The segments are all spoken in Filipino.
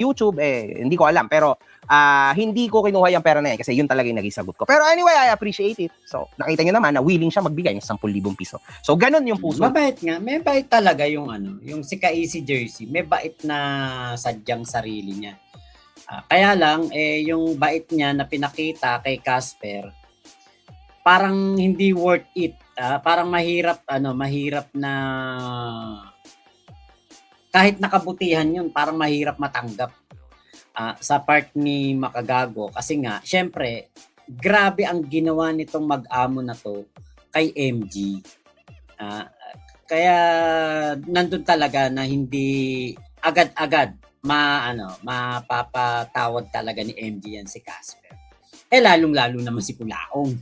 YouTube, hindi ko alam. Pero hindi ko kinuha yung pera na yan kasi yun talaga yung naging sagot ko. Pero anyway, I appreciate it. So, nakita nyo naman na willing siya magbigay ng 10,000 piso. So, ganun yung puso. Mabait nga. May bait talaga yung yung si Ka-Easy Jersey. May bait na sadyang sarili niya. Kaya lang, yung bait niya na pinakita kay Casper, parang hindi worth it. Parang mahirap na kahit nakabutihan yun, parang mahirap matanggap sa part ni Makagago. Kasi nga, syempre, grabe ang ginawa nitong mag-amo na to kay MG. Kaya nandun talaga na hindi agad-agad mapapatawad talaga ni MG yan si Casper. Lalong-lalo naman si Kulaong.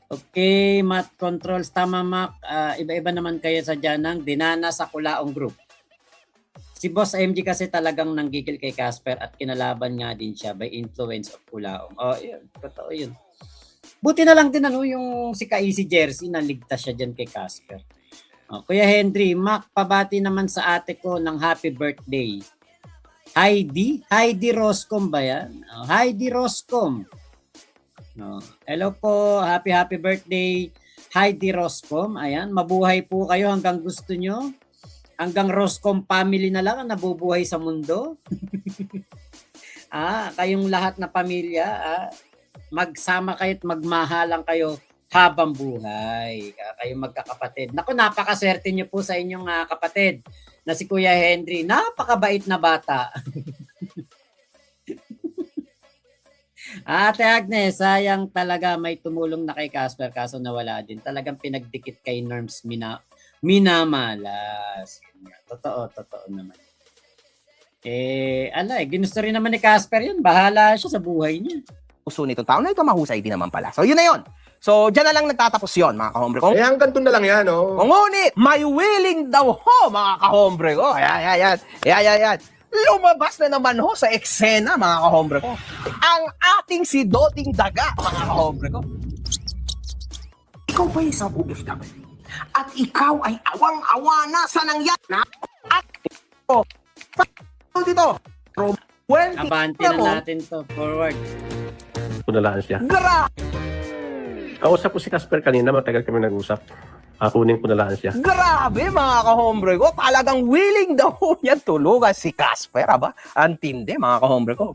Okay, Math Controls, tama Mac. Iba-iba naman kayo sa dyanang dinana sa Kulaong Group. Si Boss MG kasi talagang nanggigil kay Casper at kinalaban nga din siya by influence of Kulaong. Yun, totoo yun. Buti na lang din yung si Ka-Easy Jersey, naligtas siya dyan kay Casper. Kuya Henry, Mac, pabati naman sa ate ko ng happy birthday. Heidi Roscom ba yan? Heidi Roscom. Hello po, happy birthday Heidi Roscom. Ayan, mabuhay po kayo hanggang gusto nyo. Hanggang Roscom family na lang ang nabubuhay sa mundo. Kayong lahat na pamilya, magsama kayo at magmahalang kayo habang buhay. Kayong magkakapatid. Naku, napakaswerte nyo po sa inyong kapatid na si Kuya Henry. Napakabait na bata. Ate Agnes, sayang talaga may tumulong na kay Casper kaso nawala din. Talagang pinagdikit kay Norms minamalas. Totoo naman. Ginusto rin naman ni Casper yun. Bahala siya sa buhay niya. Puso nitong tao na ito, mahusay din naman pala. So, yun na yun. So, dyan na lang nagtatapos yun, mga kahombre ko. Hanggang doon na lang yan, Ngunit, may willing daw ho, mga kahombre ko. Yan. Lumabas na naman ho sa eksena, mga kahombre ko. Ang ating si Doting Daga, mga kahombre ko. Ikaw ba isang OFW? At ikaw ay awang-awa na sa nangyari na at dito. Abante na natin to. Forward. Punalaan siya. Gra! Kausap ko si Casper kanina, matagal kami nag-usap. Kunin punalaan siya. Grabe mga kahombre ko, talagang willing daw yan tulugan si Casper, aba? Antindi mga kahombre ko.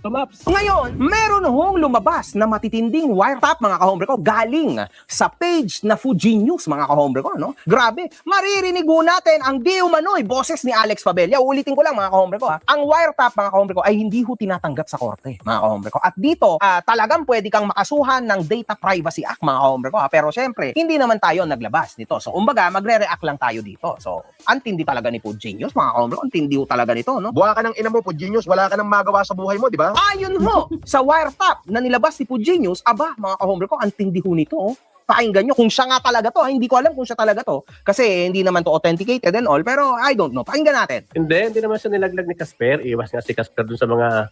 Ngayon, meron hong lumabas na matitinding wiretap mga kahombre ko galing sa page na Fuji News mga kahombre ko, no? Grabe, maririnig ho natin ang di umano'y boses ni Alex Pabella. Ulitin ko lang mga kahombre ko, Ang wiretap mga kahombre ko ay hindi ho tinatanggap sa korte mga kahombre ko. At dito, talagang pwede kang makasuhan ng Data Privacy Act mga kahombre ko. Pero syempre, hindi naman tayo naglabas nito. So, umbaga, magre-react lang tayo dito. So, antindi talaga ni Fuji News mga kahombre ko. Antindi ho talaga nito, no? Buha ka ng ina mo, Genius, wala ka nang magawa sa buhay mo, di ba? Ayon ho, sa wiretap na nilabas ni Fuji News, aba, mga kahombre ko, ang tindi ho nito, Pakinggan nyo kung siya nga talaga to. Hindi ko alam kung siya talaga to. Kasi hindi naman to authenticated and all. Pero I don't know. Pakinggan natin. Hindi naman siya nilaglag ni Casper. Iwas nga si Casper dun sa mga...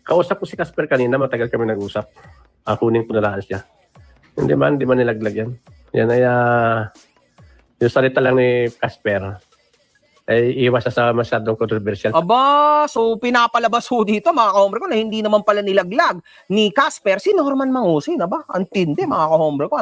Kausap ko si Casper kanina, matagal kami nag-usap. Kunin punalaan siya. Hindi man nilaglag yan. Yan ay... yung salita lang ni Casper. Iwas sa masyadong controversial. Aba, so pinapalabas ho dito mga kahombre ko na hindi naman pala nilaglag ni Casper si Norman Mangusin. Aba, ang tindi mga kahombre ko.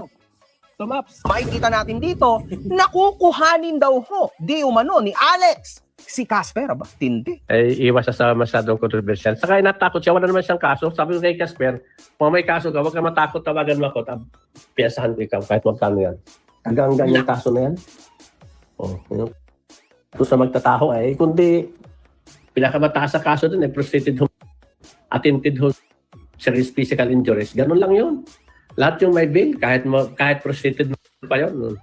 Makikita natin dito, nakukuhanin daw ho, di umano ni Alex si Casper. Aba, tindi. Iwas sa masyadong controversial. Saka natakot siya, wala naman siyang kaso. Sabi ko kay Casper, kung may kaso ka, huwag ka matakot, tawagan mo ako. Piyasahan ko ikaw, kahit magkano yan. Hanggang yung kaso na yan. Kung sa magtataho kundi pinakamataas sa kaso dun prostrated home, attempted home, serious physical injuries. Ganun lang yun. Lahat yung may bail, kahit prostrated pa yun.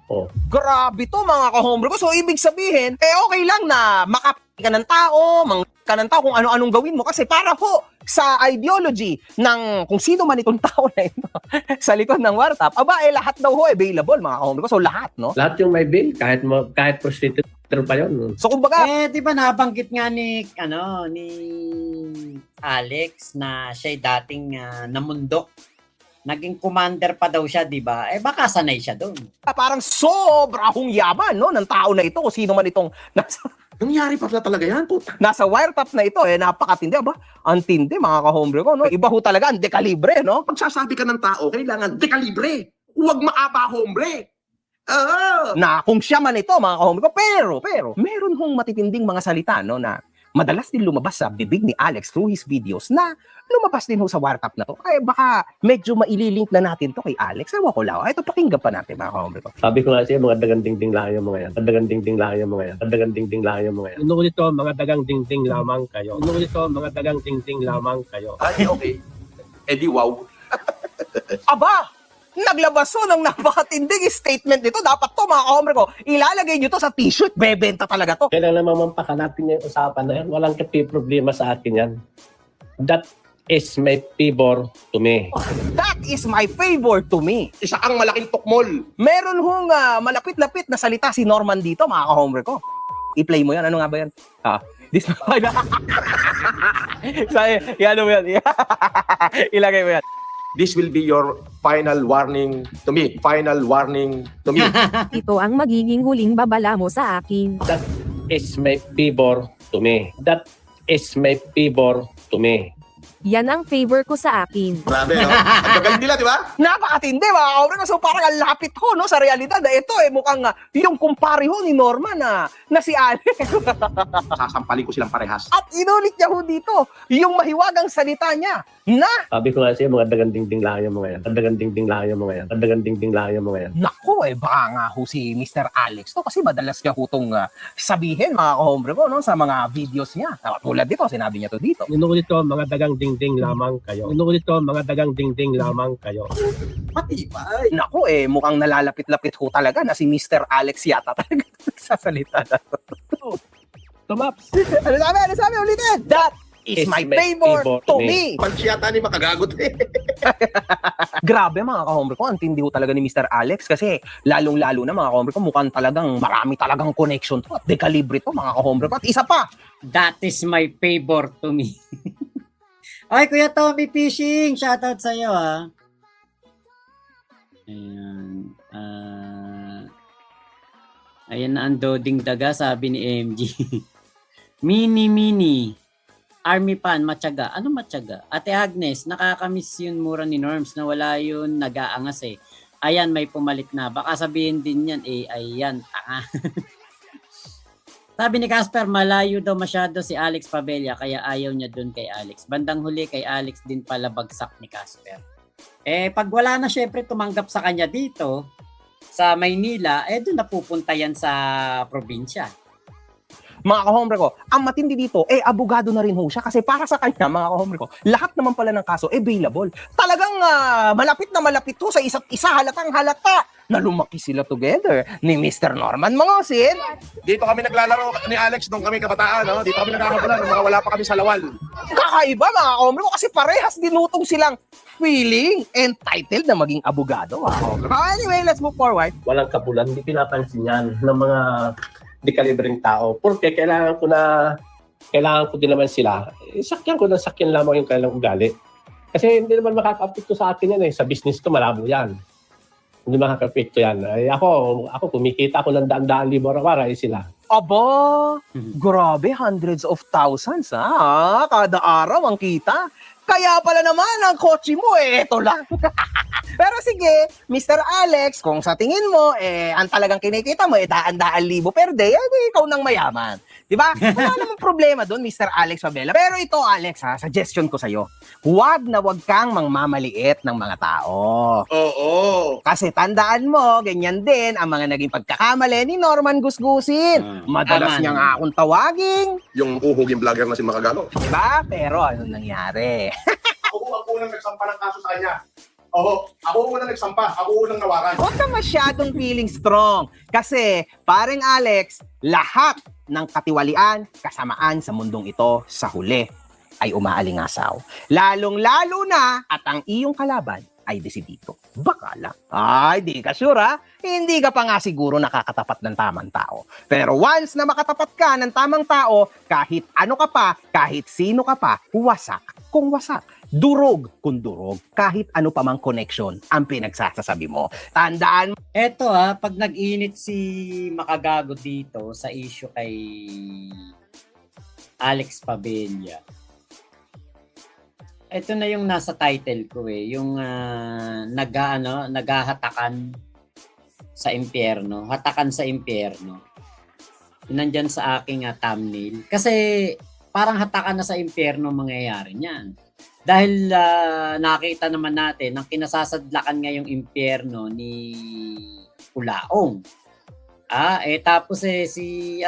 Grabe to mga kahombre ko. So ibig sabihin, okay lang na makapit ka ng tao, ka ng tao kung ano-anong gawin mo. Kasi para ho sa ideology ng kung sino man itong tao na ito sa likod ng wiretap, lahat daw ho available mga kahombre ko. So lahat, no? Lahat yung may bail, kahit prostrated pa yun. So kumbaga, di ba nabanggit nga ni Alex na siya'y dating namundok. Naging commander pa daw siya, di ba? Baka sanay siya doon. parang sobra hong yaman, no, ng tao na ito, kung sino man itong nasa Nangyari pa talaga yan, puta. Nasa wiretap na ito, napakatindi. Aba, ang tindi, mga ka-hombre ko, no? Iba ho talaga, ang dekalibre, no? Pagsasabi ka ng tao, kailangan dekalibre. Huwag maaba, hombre. Oo. Na kung siya man ito, mga ka-hombre ko, pero, meron hong matitinding mga salita, no, na madalas din lumabas sa bibig ni Alex through his videos na lumabas din ho sa wiretap na to. Ay, baka medyo maililink na natin to kay Alex. Ewan ko lang. Ito, pakinggan pa natin, mga ka-hombre ko. Sabi ko nga siya, mga dagang dingding lang yung mga yan. Dagang dingding lang yung mga yan. Dagang dingding lang yung mga yan. Inuulit ko, mga dagang dingding lamang kayo. Inuulit ko, mga dagang dingding lamang kayo. Ay, okay. Eh di wow. Aba! Naglabas ho ng napakatinding statement nito. Dapat to, mga ka-hombre ko, ilalagay nyo to sa t-shirt. Bebenta talaga to. Kailan naman mampakalapin niya yung usapan na yan? Walang problema sa akin yan. That is my favor to me. That is my favor to me. Isa kang malaking tukmol. Meron hong malapit-lapit na salita si Norman dito, mga ka-hombre ko. I-play mo yan. Ano nga ba yan? This yan mo yan. Ilagay mo yan. This will be your final warning to me. Final warning to me. Ito ang magiging huling babala mo sa akin. That is my favor to me. That is my favor to me. Yan ang favor ko sa akin. Grabe, no? Ang gagaling nila, di ba? Napakatindi, mga ka-hombre ko. So parang ang lapit ho, no, sa realidad. Ito, mukhang yung kumpare ho ni Norman na si Alex. Sasampalin ko silang parehas. At inulit niya ho dito yung mahiwagang salita niya na, Sabi ko nga siya, mga dagang dingding lang yung mga yan. Dagang dingding lang yung mga yan. Dagang dingding lang yung mga yan. nako, baka nga ho si Mr. Alex to kasi madalas niya ho itong sabihin, mga ka-hombre ko, no, sa mga videos niya. Tulad dito, sinabi niya to dito. Inuulit ko, mga dagang dingding lamang kayo. Inuulit ko, mga dagang dingding lamang kayo. Matibay. Nako, mukhang nalalapit-lapit ho talaga na si Mr. Alex yata talaga sa salita na to. Tumaps. Ano sabi ulitin? That is my favor to me. Pansi yata ni makagagot eh. Grabe, mga ka-hombre ko, ang tindi ho talaga ni Mr. Alex kasi lalong-lalo na, mga ka-hombre ko, mukhang talagang marami talagang connection to at dekalibre to, mga ka-hombre ko. At isa pa, That is my favor to me. Ay, Kuya Tommy Fishing, shoutout sa'yo ha. Ayan. Ayan na ang doding daga, sabi ni MG. Mini. Army pan, matyaga. Ano matyaga? Ate Agnes, nakakamiss yun mura ni Norms na wala yun nag-aangas eh. Ayan, may pumalit na. Baka sabihin din yan eh, ayan, tanga. Sabi ni Casper, malayo daw masyado si Alex Pabella kaya ayaw niya dun kay Alex. Bandang huli kay Alex din pala bagsak ni Casper. Pag wala na syempre tumanggap sa kanya dito, sa Maynila, doon napupunta yan sa probinsya. mga ka-hombre ko, ang matindi dito, abogado na rin ho siya kasi para sa kanya, mga ka-hombre ko, lahat naman pala ng kaso available. Talagang malapit na malapit ho sa isa't isa, halatang halata na lumaki sila together ni Mr. Norman Mangosin. Dito kami naglalaro ni Alex nung kami kabataan, no? Dito kami nagkakabulan nung mga wala pa kami sa lawal. Kakaiba, mga ka-hombre ko, kasi parehas dinutong silang feeling entitled na maging abogado. Anyway, let's move forward. Walang kabulan, hindi pinapansin yan ng mga dekalibreng tao. Porque kailangan ko din naman sila. Sakyan ko lamang yung kailang ugali. Kasi hindi naman makaka-apekto sa akin yan eh. Sa business ko, malabo yan. Hindi makaka-apekto yan. Ako kumikita ako ng daan-daan libo araw-araw sila. Aba, grabe, hundreds of thousands kada araw ang kita. Kaya pala naman ang kotse mo eto lang. Pero sige, Mr. Alex, kung sa tingin mo ang talagang kinikita mo daan-daan libo per day, ikaw nang mayaman. 'Di ba? Wala namang problema doon, Mr. Alex Pabella. Pero ito, Alex, suggestion ko sa iyo. Huwag kang mangmamaliit ng mga tao. Oo. Kasi tandaan mo, ganyan din ang mga naging pagkakamali ni Norman Gusgusin. Madalas Tama niya naman. nga akong tawaging, Yung uhuging vlogger na si Makagalo. diba? Pero ano nangyari? Ako ang unang nagsampa ng kaso sa kanya. Oo, ako unang nagsampa. Ako unang nawakan. Huwag ka masyadong feeling strong. Kasi, paring Alex, lahat ng katiwalian, kasamaan sa mundong ito sa huli ay umaalingasaw. Lalong-lalo na at ang iyong kalaban ay desidito. Baka lang. Ay, di ka sure ha? Hindi ka pa nga siguro nakakatapat ng tamang tao. Pero once na makatapat ka ng tamang tao, kahit ano ka pa, kahit sino ka pa, wasak kung wasak. durog kung durog. Kahit ano pa mang connection ang pinagsasabi mo. Tandaan Eto pag nag-init si Makagago dito sa issue kay Alex Pabella. Ito na yung nasa title ko yung naghahatakan sa impyerno, hatakan sa impyerno. Yun nandyan sa aking thumbnail. Kasi parang hatakan na sa impyerno mangyayari niyan. Dahil nakita naman natin ang kinasasadlakan ngayong impyerno ni Culaong. Tapos si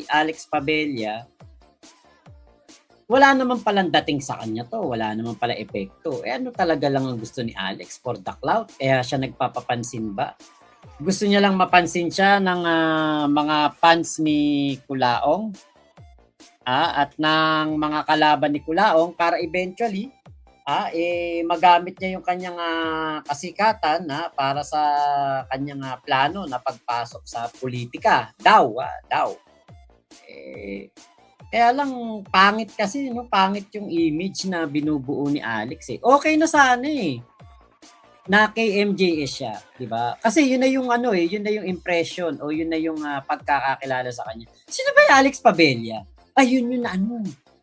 Alex Pabella, wala naman palang dating sa kanya to, wala naman pala epekto. Ano talaga lang ang gusto ni Alex for the clout? Kaya siya nagpapapansin ba? Gusto niya lang mapansin siya ng mga fans ni Culaong at ng mga kalaban ni Culaong para eventually magamit niya yung kanyang kasikatan para sa kanyang plano na pagpasok sa politika. Daw. Kaya lang pangit kasi, pangit yung image na binubuo ni Alex Okay na sana na kay MJS siya, 'di ba? Kasi yun na yung yun na yung impression o yun na yung pagkakakilala sa kanya. Sino ba yung Alex Pabella? Yun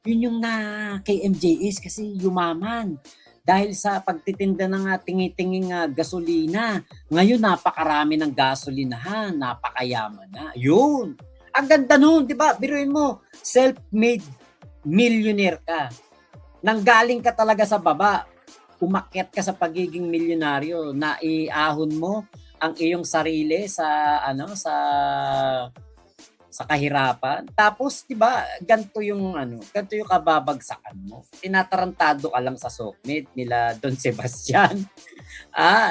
yung na kay MJS kasi yumaman dahil sa pagtitinda ng tingi-tinging gasolina. Ngayon napakarami ng gasolinahan, napakayaman na. Yun. Ang ganda nun, 'di ba? Biruin mo, self-made millionaire ka. Nanggaling ka talaga sa baba. Umakyat ka sa pagiging milyonaryo, na iahon mo ang iyong sarili sa kahirapan. Tapos 'di ba, ganito yung kababagsakan mo. Tinatarantado ka lang sa SOCMED nila Don Sebastian.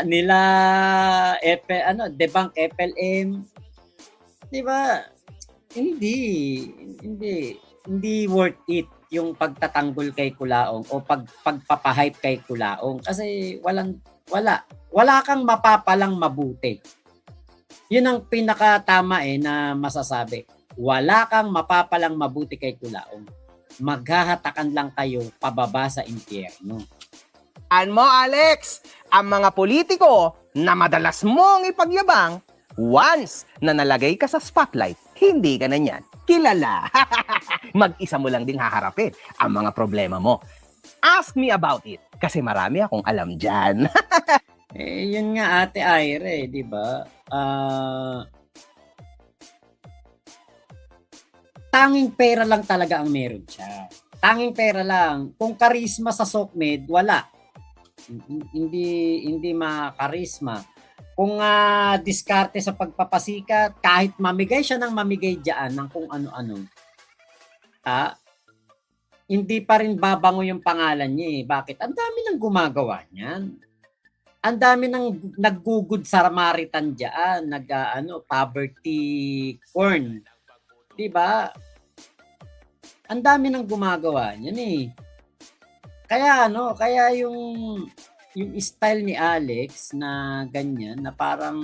Nila Debunk FLM. 'Di ba? Hindi worth it yung pagtatanggol kay Culaong o pagpapahype kay Culaong kasi wala kang mapapalang mabuti. Yun ang pinakatama na masasabi. Wala kang mapapalang mabuti kay Culaong. Maghahatakan lang kayo pababa sa impyerno. mo, Alex, ang mga politiko na madalas mong ipagyabang, once na nalagay ka sa spotlight, hindi ka na niyan kilala. Mag-isa mo lang ding haharapin ang mga problema mo. Ask me about it kasi marami akong alam dyan. Yun nga Ate Aire, di ba? Tanging pera lang talaga ang meron siya. Tanging pera lang. Kung karisma sa SOCMED, wala. Hindi makarisma. Kung diskarte sa pagpapasikat, kahit mamigay siya ng mamigay dyan ng kung ano-ano, hindi pa rin babango yung pangalan niya Bakit? Ang dami nang gumagawa niyan. Ang dami nang naggugud Samaritan dyan, poverty corn. Diba? Ang dami nang gumagawa niyan Kaya yung style ni Alex na ganyan, na parang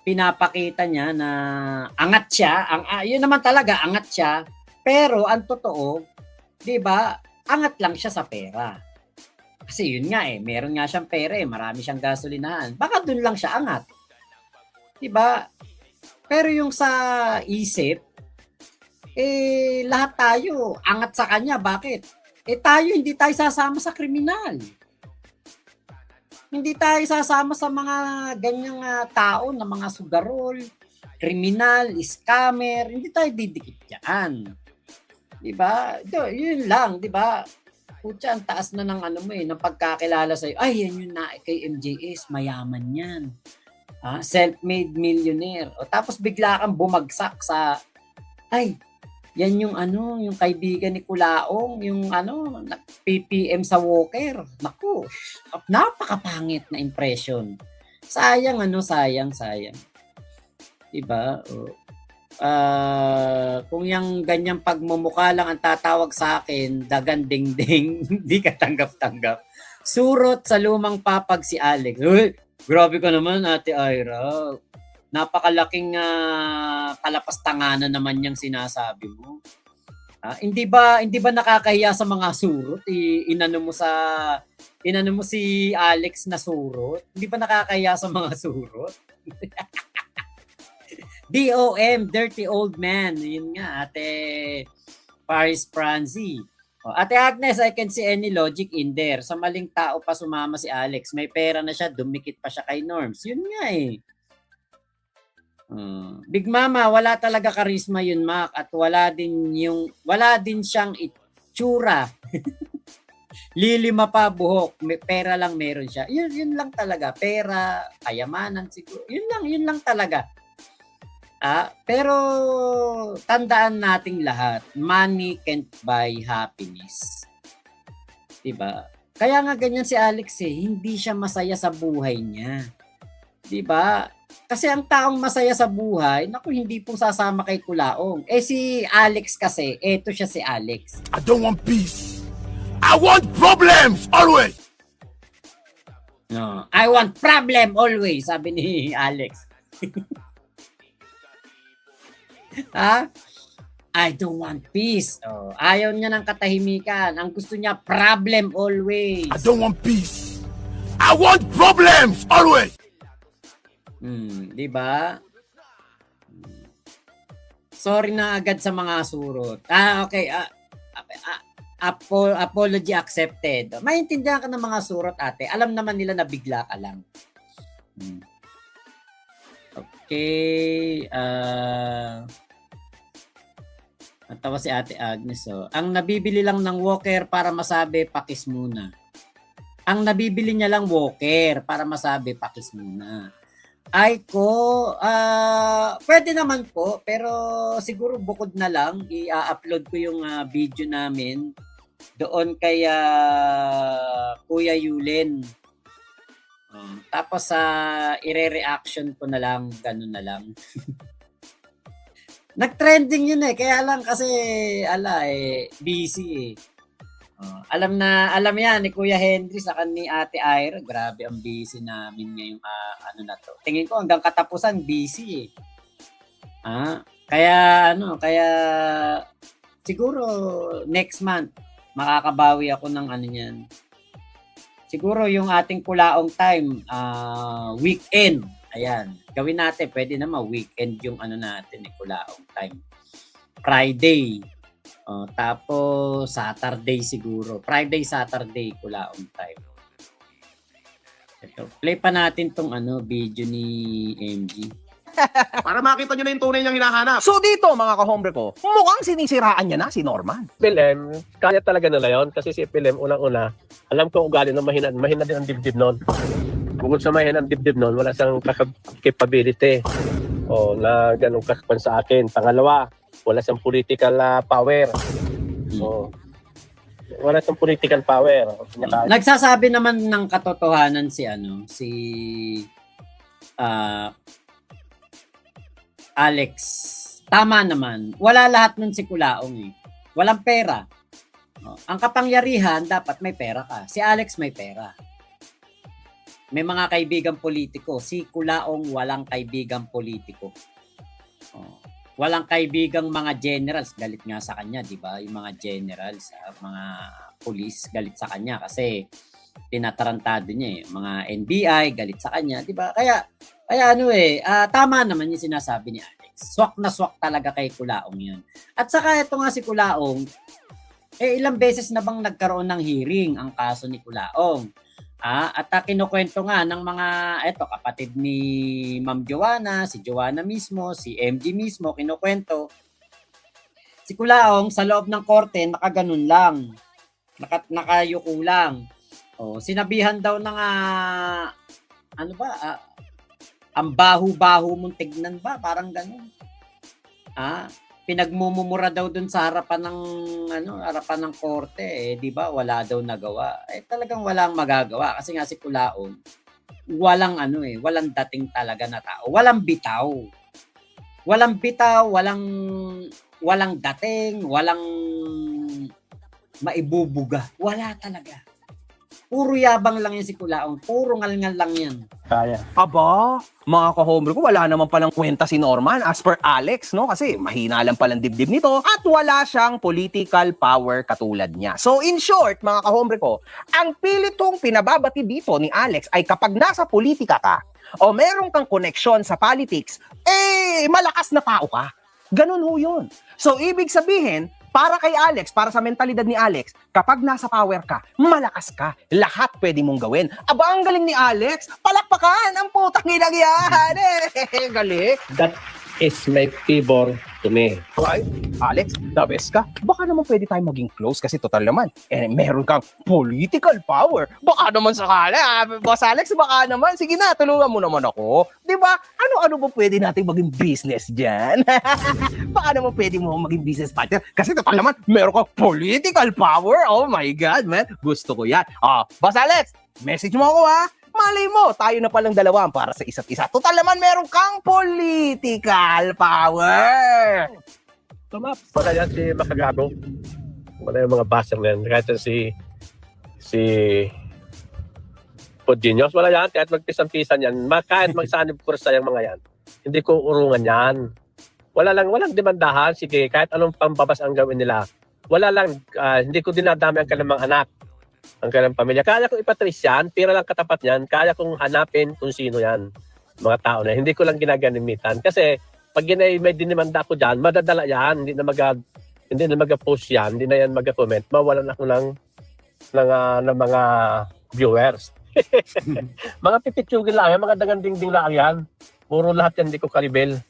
pinapakita niya na angat siya, yun naman talaga, angat siya, pero ang totoo, di ba, angat lang siya sa pera. Kasi yun nga meron nga siyang pera marami siyang gasolinahan. Baka dun lang siya angat. Di ba? Pero yung sa isip, lahat tayo angat sa kanya. Bakit? Hindi tayo sasama sa kriminal. Hindi tayo sasama sa mga ganyang tao na mga sugarol, kriminal, scammer. Hindi tayo didikit yan. Diba? Yun lang, diba? Putya, ang taas na ng ng pagkakilala sa'yo. Yan yun na kay MJS, mayaman yan. Self-made millionaire. O tapos bigla kang bumagsak sa, yan yung yung kaibigan ni Culaong, yung PPM sa Walker. Naku, napakapangit na impression. Sayang sayang. Diba? Kung yung ganyang pagmumukha lang ang tatawag sa akin, dagan ding-ding, hindi ka tanggap-tanggap. Surot sa lumang papag si Alex. Uy, grabe ka naman, Ate Ira. Napakalaking kalapastanganan naman yung sinasabi mo. Hindi ba nakakahiya sa mga surot? Inano mo si Alex na surot? Hindi ba nakakahiya sa mga surot? DOM, dirty old man. Yun nga, Ate Paris Franzi. Ate Agnes, I can see any logic in there. Sa maling tao pa sumama si Alex. May pera na siya, dumikit pa siya kay Norms. Yun nga eh. Big Mama, wala talaga karisma yun, Mac, at wala din siyang itsura. Lilima pa buhok, may pera lang meron siya. Yun lang talaga, pera, kayamanan siguro. Yun lang talaga. Pero tandaan nating lahat, money can't buy happiness. 'Di ba? Kaya nga ganyan si Alex hindi siya masaya sa buhay niya. 'Di ba? Kasi ang taong masaya sa buhay, naku, hindi po sasama kay Kulaong. Si Alex kasi, eto siya si Alex. I don't want peace. I want problems always. No, I want problem always, sabi ni Alex. I don't want peace. Ayaw niya ng katahimikan. Ang gusto niya, problem always. I don't want peace. I want problems always. Di ba? Sorry na agad sa mga surot. Okay. Apology accepted. Maintindihan ka ng mga surot, ate. Alam naman nila na bigla ka lang. Okay. Natawa si Ate Agnes. Ang nabibili lang ng walker para masabi, pakis muna. Ang nabibili niya lang walker para masabi, pakis muna. Ay ko, pwede naman po, pero siguro bukod na lang, i-upload ko yung video namin doon kay Kuya Yulin. Tapos ire-reaction ko na lang, ganun na lang. Nag-trending yun kaya lang kasi busy alam yan ni Kuya Henry sa ni Ate Ira, grabe ang busy namin ngayong na to. Tingin ko hanggang katapusan busy kaya siguro next month makakabawi ako ng niyan. Siguro yung ating Kulaong time weekend. Ayan, gawin natin, pwede naman weekend yung natin Kulaong time. Friday. Tapos Saturday siguro. Friday, Saturday, Kulaong time. Ito, play pa natin tong video ni MG. Para makita nyo na yung tunay niyang hinahanap. So dito mga kahombre ko, mukhang sinisiraan niya na si Norman. PLM, kaya talaga nila yon kasi si PLM unang-una, alam ko ugali na mahina din ang dibdib noon. Bukod sa mahina ang dibdib noon, wala siyang capability na ganun kakapan sa akin. Pangalawa, wala siyang political power. Wala siyang political power. Nagsasabi naman ng katotohanan si Alex. Tama naman. Wala lahat nun si Kulaong Walang pera. Ang kapangyarihan, dapat may pera ka. Si Alex may pera. May mga kaibigang politiko. Si Kulaong walang kaibigang politiko. Walang kaibigang mga generals. Galit nga sa kanya, di ba? Yung mga generals, mga police, galit sa kanya kasi tinatarantado niya Mga NBI, galit sa kanya, di ba? Kaya tama naman yung sinasabi ni Alex. Swak na swak talaga kay Kulaong yun. At saka ito nga si Kulaong, ilang beses na bang nagkaroon ng hearing ang kaso ni Kulaong? At kinukwento nga ng mga kapatid ni Ma'am Joanna, si Joanna mismo, si MG mismo, kinukwento. Si Kulaong sa loob ng korte, nakaganon lang. Nakayuko lang. Sinabihan daw ng ang baho-baho mong tignan ba? Parang ganun. Pinagmumumura daw dun sa harapan ng korte, di ba? Wala daw nagawa. Talagang walang magagawa kasi nga si Kulaong walang walang dating talaga na tao. Walang bitaw. Walang bitaw, walang dating, walang maibubuga. Wala talaga. Puro yabang lang yan si Kulaong. Puro ngal-ngal lang yan. Kaya. Aba, mga ka-hombre ko, wala naman palang kwenta si Norman as per Alex, no? Kasi mahina lang palang dibdib nito at wala siyang political power katulad niya. So in short, mga ka-hombre ko, ang pilitong pinababati dito ni Alex ay kapag nasa politika ka o meron kang koneksyon sa politics, malakas na tao ka. Ganun ho yun. So ibig sabihin, para kay Alex, para sa mentalidad ni Alex, kapag nasa power ka, malakas ka. Lahat pwede mong gawin. Aba, ang galing ni Alex. Palakpakan ang putang inang yan. Galing. That is my favor to me. Right? Alex, the best ka. Baka naman pwede tayo maging close kasi total naman. Meron kang political power. Baka naman sakala. Boss Alex, baka naman. Sige na, tulungan mo naman ako. Di ba? Ano-ano ba pwede natin maging business dyan? Baka naman pwede mo maging business partner. Kasi total naman, meron kang political power. Oh my God, man. Gusto ko yan. Boss Alex, message mo ako ha. Malay mo, tayo na palang dalawa para sa isa't isa. Total naman, meron kang political power. Tumaps. Wala yan si Makagago. Wala yung mga baser na yan. Kahit si Podinios, wala yan. Kahit magpisang-pisan yan. Kahit magsanib kursa yung mga yan. Hindi ko urungan yan. Walang demandahan. Sige, kahit anong pambabas ang gawin nila. Wala lang, hindi ko dinadami ang kanilang anak. Ang kanilang pamilya. Kaya kong ipatrace yan, pira lang katapat niyan, kaya kong hanapin kung sino yan. Mga tao na. Hindi ko lang ginaganimitan. Kasi, pag may dinimanda ko dyan, madadala yan. Hindi na mag-post yan. Hindi na yan mag-comment. Mawalan ako ng mga viewers. Mga pipitsugin lang yan. Mga daganding-ding lang yan. Puro lahat yan, hindi ko karibel.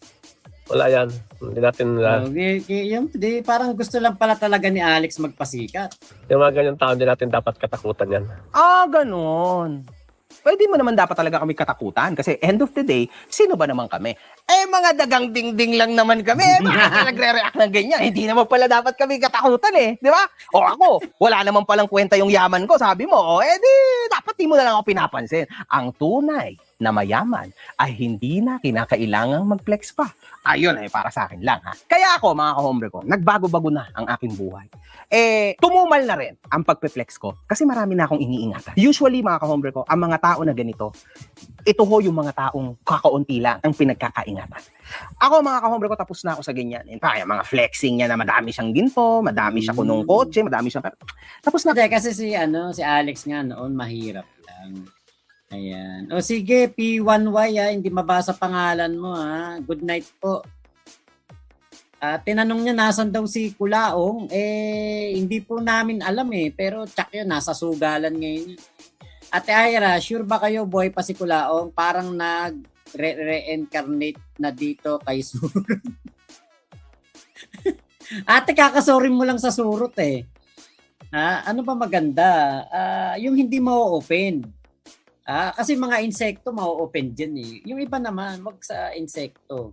Wala yan. Hindi natin Parang gusto lang pala talaga ni Alex magpasikat. yung mga ganyan tao, hindi natin dapat katakutan yan. Ganon. Pwede mo naman dapat talaga kami katakutan kasi end of the day, sino ba naman kami? Mga dagang ding-ding lang naman kami. Bakit nagre-react ng ganyan? Hindi naman pala dapat kami katakutan di ba? O ako, wala naman palang kwenta yung yaman ko, sabi mo. Dapat di mo na lang ako pinapansin. Ang tunay na mayaman ay hindi na kinakailangang mag-flex pa. Ayun para sa akin lang ha. Kaya ako mga ka-hombre ko, nagbago-bago na ang aking buhay. Tumumal na rin ang pagpe-flex ko kasi marami na akong iniingatan. Usually mga ka-hombre ko, ang mga tao na ganito, ito ho yung mga taong kakaunti lang ang pinagkakaingatan. Ako mga ka-hombre ko, tapos na ako sa ganyan. In fact, yung mga flexing niya na madami siyang ginto, madami siya kunong kotse, madami siyang... Tapos na. Kasi si Alex nga noon mahirap lang. Ayan. O sige, P1Y hindi mabasa pangalan mo Good night po. Tinanong niya nasan daw si Kulaong. Hindi po namin alam pero tsak yun, nasa sugalan ngayon. Ate Ira, sure ba kayo boy pa si Kulaong? Parang nag-reincarnate na dito kay Surut. Ate, kakasorin mo lang sa Surut ano ba maganda? Yung hindi ma-open. Kasi mga insekto ma-open dyan Yung iba naman, wag sa insekto.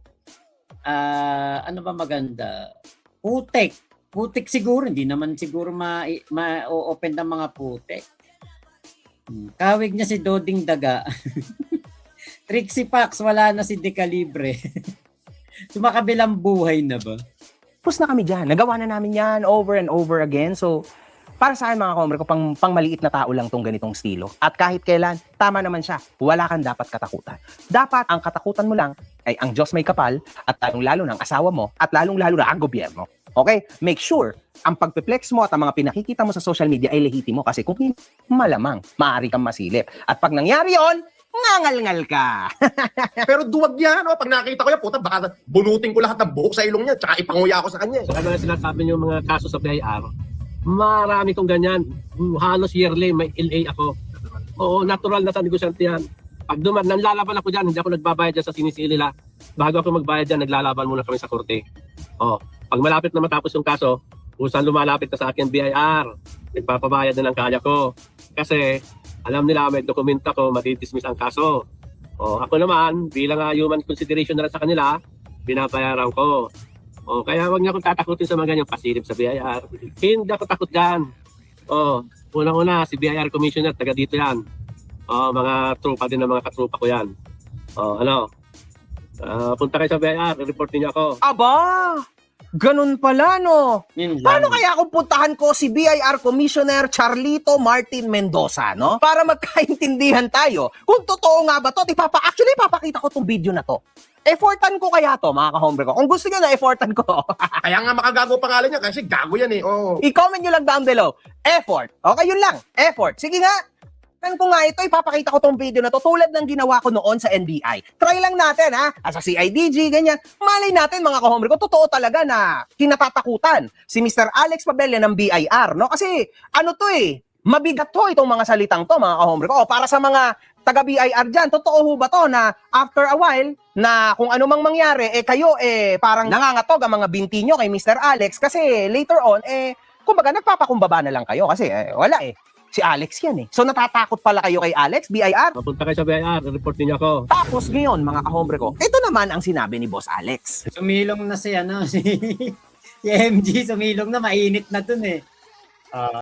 Ano ba maganda? Putik. Putik siguro. Hindi naman siguro ma-open ng mga putik. Kawig niya si Doding Daga. Trixie Pax, wala na si Decalibre. Sumakabilang buhay na ba? Tapos na kami dyan. Nagawa na namin yan over and over again. So, para sa akin mga ka-hombre ko, pang maliit na tao lang tong ganitong estilo. At kahit kailan, tama naman siya. Wala kang dapat katakutan. Dapat, ang katakutan mo lang ay ang Diyos may kapal at lalong-lalo ng asawa mo at lalong-lalo na ang gobyerno. Okay? Make sure, ang pagpe-flex mo at ang mga pinakikita mo sa social media ay lehitimo kasi kung hindi, malamang, maaari kang masilip. At pag nangyari yon, ngangal-ngal ka. Pero duwag yan, pag nakita ko yan, puta, baka bunutin ko lahat ng buhok sa ilong niya, tsaka ipanguya ko sa kanya. So, ano sinasabi niyo mga kaso sa BIR, marami kong ganyan. Halos yearly, may LA ako. Oo, natural na sa negosyante yan. Pag nanlalaban ako dyan, hindi ako nagbabayad dyan sa sinisili nila. Bago ako magbayad dyan, naglalaban muna kami sa korte. Pag malapit na matapos yung kaso, kung lumalapit na sa akin BIR, nagpapabayad na ng kaya ko. Kasi alam nila may dokumenta ko, matidismiss ang kaso. Ako naman, bilang human consideration na lang sa kanila, binabayaran ko. Kaya wag niyo akong tatakutin sa mga ganyang pasilip sa BIR. Hindi ako takot dyan. Unang-una, si BIR Commissioner, taga dito yan. Mga tropa din ng mga katropa ko yan. Punta kayo sa BIR, report niyo ako. Aba! Ganun pala, no? Yun lang. Paano kaya kung puntahan ko si BIR Commissioner Charlito Martin Mendoza, no? Para magkaintindihan tayo kung totoo nga ba to. Actually, papakita ko tong video na to. Effortan ko kaya to, mga ka-hombre ko. Kung gusto nyo na effortan ko, Kaya nga makagago pangalan niya kasi gago yan eh. Oo. i-comment nyo lang down below. Effort. Okay, yun lang. Effort. Sige nga. Kan ko nga ito, ipapakita ko tong video na to tulad ng ginawa ko noon sa NBI. Try lang natin, ha? Sa CIDG, ganyan. Malay natin, mga kahombre ko, totoo talaga na kinatatakutan si Mr. Alex Pabella ng BIR, no? Kasi, ano to eh, mabigat to itong mga salitang to, mga kahombre ko. O, para sa mga taga-BIR dyan, totoo ho ba to na after a while, na kung ano mang mangyari, kayo, parang nangangatog ang mga binti nyo kay Mr. Alex kasi later on, kumbaga, nagpapakumbaba na lang kayo kasi, wala eh. Si Alex yan eh. So natatakot pala kayo kay Alex, BIR? Mapunta kayo sa BIR, report niyo ako. Tapos ngayon, mga kahombre ko, ito naman ang sinabi ni Boss Alex. Sumilong na si MG, sumilong na, mainit na dun eh.